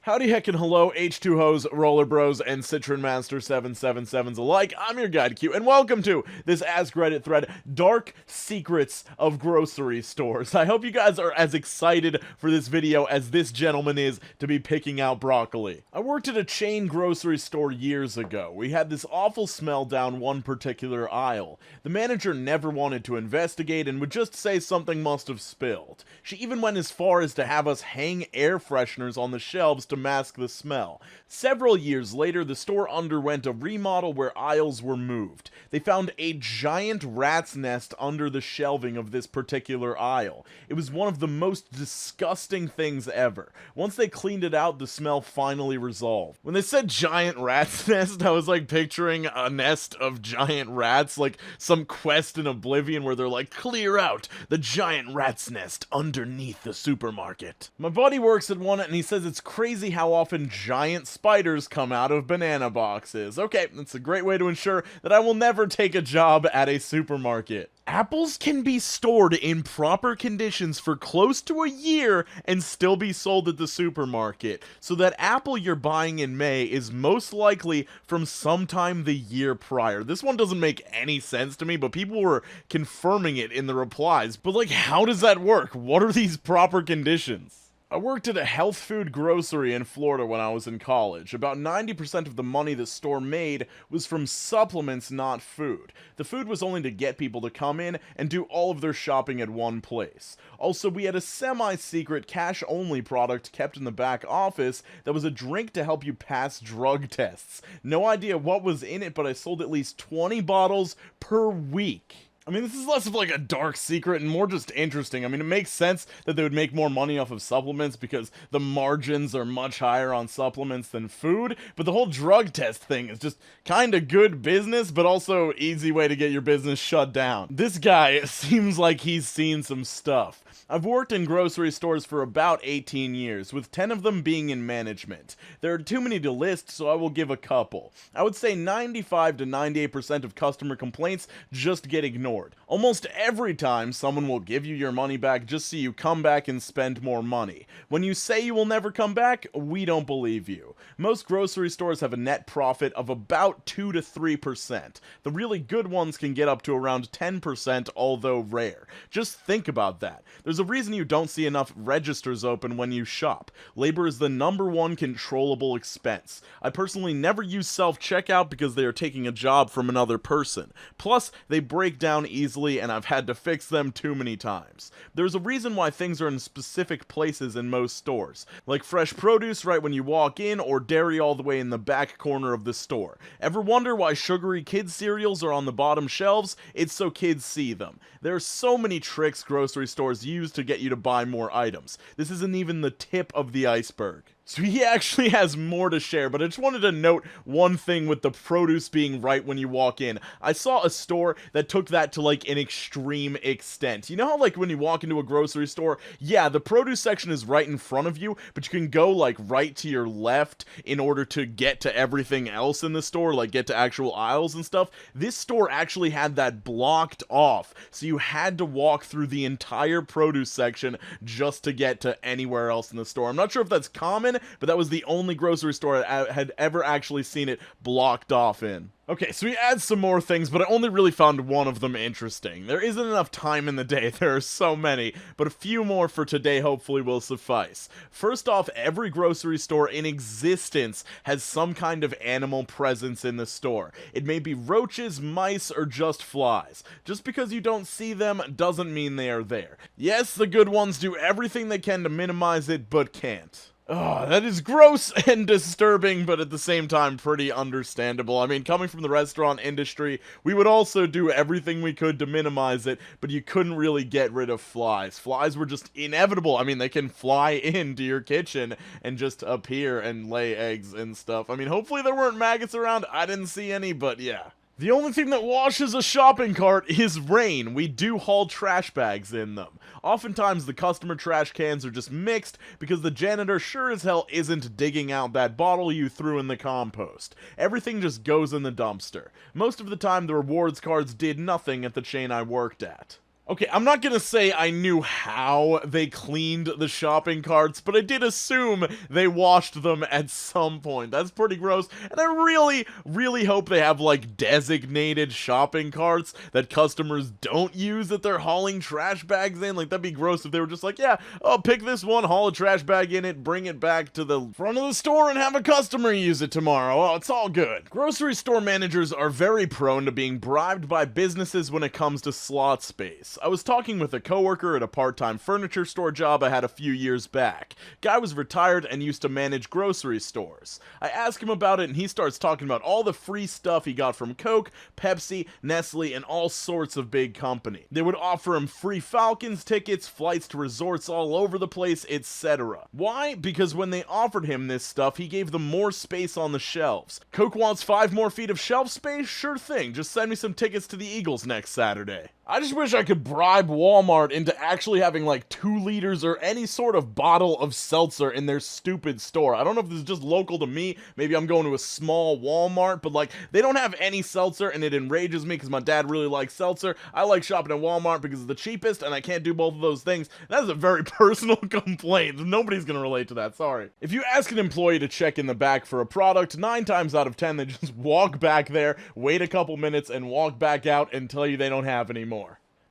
Howdy heckin' hello, H2Hos, Roller Bros, and Citron Master 777s alike. I'm your guide Q, and welcome to this askreddit thread, Dark Secrets of Grocery Stores. I hope you guys are as excited for this video as this gentleman is to be picking out broccoli. I worked at a chain grocery store years ago. We had this awful smell down one particular aisle. The manager never wanted to investigate and would just say something must have spilled. She even went as far as to have us hang air fresheners on the shelves to mask the smell. Several years later, the store underwent a remodel where aisles were moved. They found a giant rat's nest under the shelving of this particular aisle. It was one of the most disgusting things ever. Once they cleaned it out, the smell finally resolved. When they said giant rat's nest, I was like picturing a nest of giant rats, like some quest in Oblivion where they're like, clear out the giant rat's nest underneath the supermarket. My buddy works at one and he says it's crazy how often giant spiders come out of banana boxes. Okay, that's a great way to ensure that I will never take a job at a supermarket. Apples can be stored in proper conditions for close to a year and still be sold at the supermarket. So that apple you're buying in May is most likely from sometime the year prior. This one doesn't make any sense to me, but people were confirming it in the replies. But like, how does that work? What are these proper conditions? I worked at a health food grocery in Florida when I was in college. About 90% of the money the store made was from supplements, not food. The food was only to get people to come in and do all of their shopping at one place. Also, we had a semi-secret cash-only product kept in the back office that was a drink to help you pass drug tests. No idea what was in it, but I sold at least 20 bottles per week. I mean, this is less of like a dark secret and more just interesting. I mean, it makes sense that they would make more money off of supplements because the margins are much higher on supplements than food, but the whole drug test thing is just kind of good business, but also easy way to get your business shut down. This guy seems like he's seen some stuff. I've worked in grocery stores for about 18 years, with 10 of them being in management. There are too many to list, so I will give a couple. I would say 95 to 98% of customer complaints just get ignored. Almost every time, someone will give you your money back just so you come back and spend more money. When you say you will never come back, we don't believe you. Most grocery stores have a net profit of about 2 to 3%. The really good ones can get up to around 10%, although rare. Just think about that. There's a reason you don't see enough registers open when you shop. Labor is the #1 controllable expense. I personally never use self-checkout because they are taking a job from another person. Plus, they break down easily and I've had to fix them too many times. There's a reason why things are in specific places in most stores, like fresh produce right when you walk in or dairy all the way in the back corner of the store. Ever wonder why sugary kids cereals are on the bottom shelves? It's so kids see them. There are so many tricks grocery stores use to get you to buy more items. This isn't even the tip of the iceberg. So he actually has more to share, but I just wanted to note one thing with the produce being right when you walk in. I saw a store that took that to like an extreme extent. You know how like when you walk into a grocery store, yeah, the produce section is right in front of you, but you can go like right to your left in order to get to everything else in the store, like get to actual aisles and stuff. This store actually had that blocked off, so you had to walk through the entire produce section just to get to anywhere else in the store. I'm not sure if that's common, but that was the only grocery store I had ever actually seen it blocked off in. Okay, so he adds some more things, but I only really found one of them interesting. There isn't enough time in the day, there are so many, but a few more for today hopefully will suffice. First off, every grocery store in existence has some kind of animal presence in the store. It may be roaches, mice, or just flies. Just because you don't see them doesn't mean they are there. Yes, the good ones do everything they can to minimize it, but can't. Oh, that is gross and disturbing, but at the same time pretty understandable. I mean, coming from the restaurant industry, we would also do everything we could to minimize it, but you couldn't really get rid of flies. Flies were just inevitable. I mean, they can fly into your kitchen and just appear and lay eggs and stuff. I mean, hopefully there weren't maggots around. I didn't see any, but yeah. The only thing that washes a shopping cart is rain. We do haul trash bags in them. Oftentimes the customer trash cans are just mixed because the janitor sure as hell isn't digging out that bottle you threw in the compost. Everything just goes in the dumpster. Most of the time the rewards cards did nothing at the chain I worked at. Okay, I'm not gonna say I knew how they cleaned the shopping carts, but I did assume they washed them at some point. That's pretty gross, and I really, really hope they have, like, designated shopping carts that customers don't use that they're hauling trash bags in. Like, that'd be gross if they were just like, yeah, oh, pick this one, haul a trash bag in it, bring it back to the front of the store, and have a customer use it tomorrow. Oh, it's all good. Grocery store managers are very prone to being bribed by businesses when it comes to slot space. I was talking with a coworker at a part-time furniture store job I had a few years back. Guy was retired and used to manage grocery stores. I asked him about it and he starts talking about all the free stuff he got from Coke, Pepsi, Nestle, and all sorts of big company. They would offer him free Falcons tickets, flights to resorts all over the place, etc. Why? Because when they offered him this stuff, he gave them more space on the shelves. Coke wants 5 more feet of shelf space? Sure thing, just send me some tickets to the Eagles next Saturday. I just wish I could bribe Walmart into actually having like 2 liters or any sort of bottle of seltzer in their stupid store. I don't know if this is just local to me, maybe I'm going to a small Walmart, but like they don't have any seltzer and it enrages me because my dad really likes seltzer. I like shopping at Walmart because it's the cheapest and I can't do both of those things. That is a very personal complaint. Nobody's gonna relate to that, sorry. If you ask an employee to check in the back for a product, 9 times out of 10 they just walk back there, wait a couple minutes, and walk back out and tell you they don't have any more.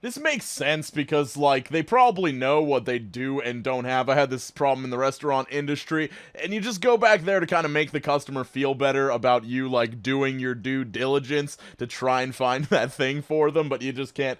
This makes sense because, like, they probably know what they do and don't have. I had this problem in the restaurant industry, and you just go back there to kind of make the customer feel better about you, like, doing your due diligence to try and find that thing for them, but you just can't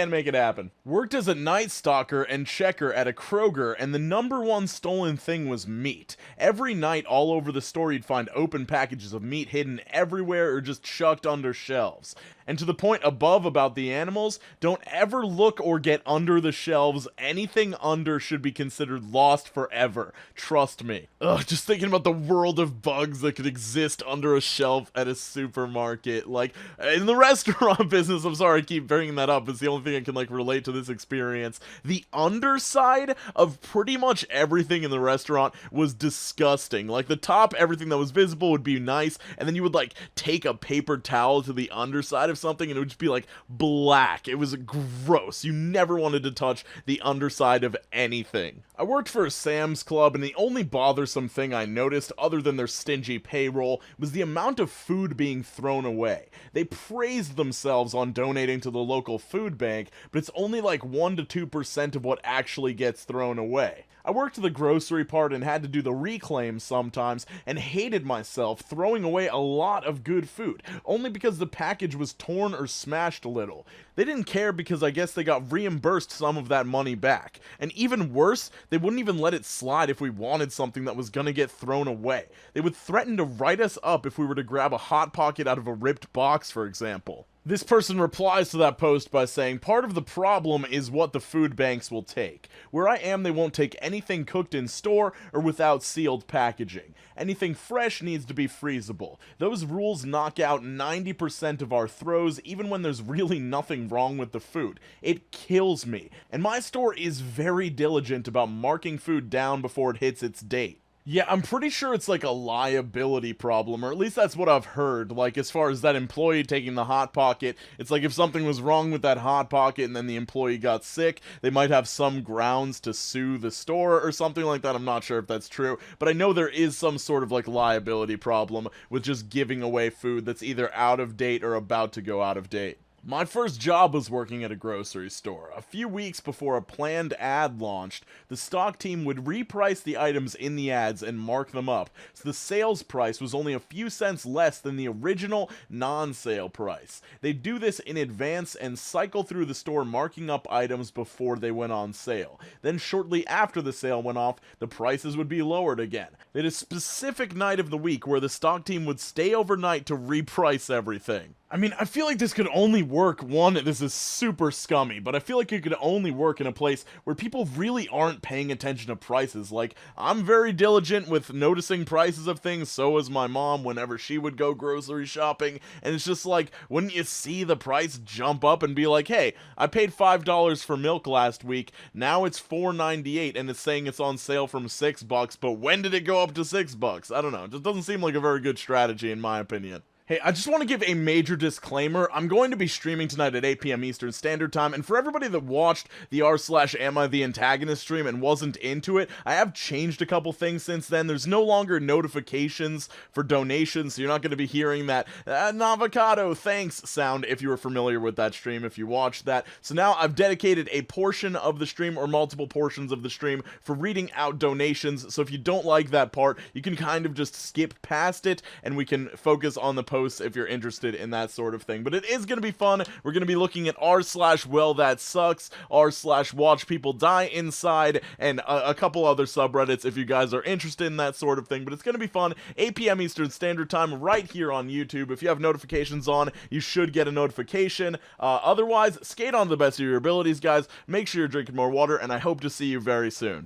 make it happen. Worked as a night stalker and checker at a Kroger, and the #1 stolen thing was meat. Every night, all over the store, you'd find open packages of meat hidden everywhere or just chucked under shelves. And to the point above about the animals, don't ever look or get under the shelves. Anything under should be considered lost forever. Trust me. Ugh, just thinking about the world of bugs that could exist under a shelf at a supermarket. Like, in the restaurant business, I'm sorry I keep bringing that up, it's the only thing I can, like, relate to this experience. The underside of pretty much everything in the restaurant was disgusting. Like, the top, everything that was visible would be nice, and then you would, like, take a paper towel to the underside of something and it would just be like black. It was gross. You never wanted to touch the underside of anything. I worked for a Sam's Club and the only bothersome thing I noticed other than their stingy payroll was the amount of food being thrown away. They praised themselves on donating to the local food bank, but it's only like 1 to 2% of what actually gets thrown away. I worked the grocery part and had to do the reclaim sometimes and hated myself throwing away a lot of good food, only because the package was torn or smashed a little. They didn't care because I guess they got reimbursed some of that money back. And even worse, they wouldn't even let it slide if we wanted something that was gonna get thrown away. They would threaten to write us up if we were to grab a Hot Pocket out of a ripped box, for example. This person replies to that post by saying, part of the problem is what the food banks will take. Where I am, they won't take anything cooked in store or without sealed packaging. Anything fresh needs to be freezable. Those rules knock out 90% of our throws, even when there's really nothing wrong with the food. It kills me. And my store is very diligent about marking food down before it hits its date. Yeah, I'm pretty sure it's like a liability problem, or at least that's what I've heard. Like, as far as that employee taking the Hot Pocket, it's like if something was wrong with that Hot Pocket and then the employee got sick, they might have some grounds to sue the store or something like that. I'm not sure if that's true, but I know there is some sort of like liability problem with just giving away food that's either out of date or about to go out of date. My first job was working at a grocery store. A few weeks before a planned ad launched, the stock team would reprice the items in the ads and mark them up, so the sales price was only a few cents less than the original non-sale price. They'd do this in advance and cycle through the store marking up items before they went on sale. Then shortly after the sale went off, the prices would be lowered again. They had a specific night of the week where the stock team would stay overnight to reprice everything. I mean, I feel like this could only work, one, this is super scummy, but I feel like it could only work in a place where people really aren't paying attention to prices. Like, I'm very diligent with noticing prices of things, so is my mom whenever she would go grocery shopping, and it's just like, wouldn't you see the price jump up and be like, hey, I paid $5 for milk last week, now it's $4.98, and it's saying it's on sale from $6, but when did it go up to $6? I don't know, it just doesn't seem like a very good strategy in my opinion. Hey, I just want to give a major disclaimer. I'm going to be streaming tonight at 8 p.m. Eastern Standard Time, and for everybody that watched the r/am I the antagonist stream and wasn't into it, I have changed a couple things since then. There's no longer notifications for donations, so you're not going to be hearing that Navocado thanks sound if you were familiar with that stream, if you watched that. So now I've dedicated a portion of the stream, or multiple portions of the stream, for reading out donations, so if you don't like that part, you can kind of just skip past it, and we can focus on the posts if you're interested in that sort of thing. But it is going to be fun. We're going to be looking at r/well that sucks, r/watch people die inside, and a couple other subreddits if you guys are interested in that sort of thing. But it's going to be fun. 8 p.m. Eastern Standard Time right here on YouTube. If you have notifications on, you should get a notification. Otherwise, skate on to the best of your abilities, guys. Make sure you're drinking more water, and I hope to see you very soon.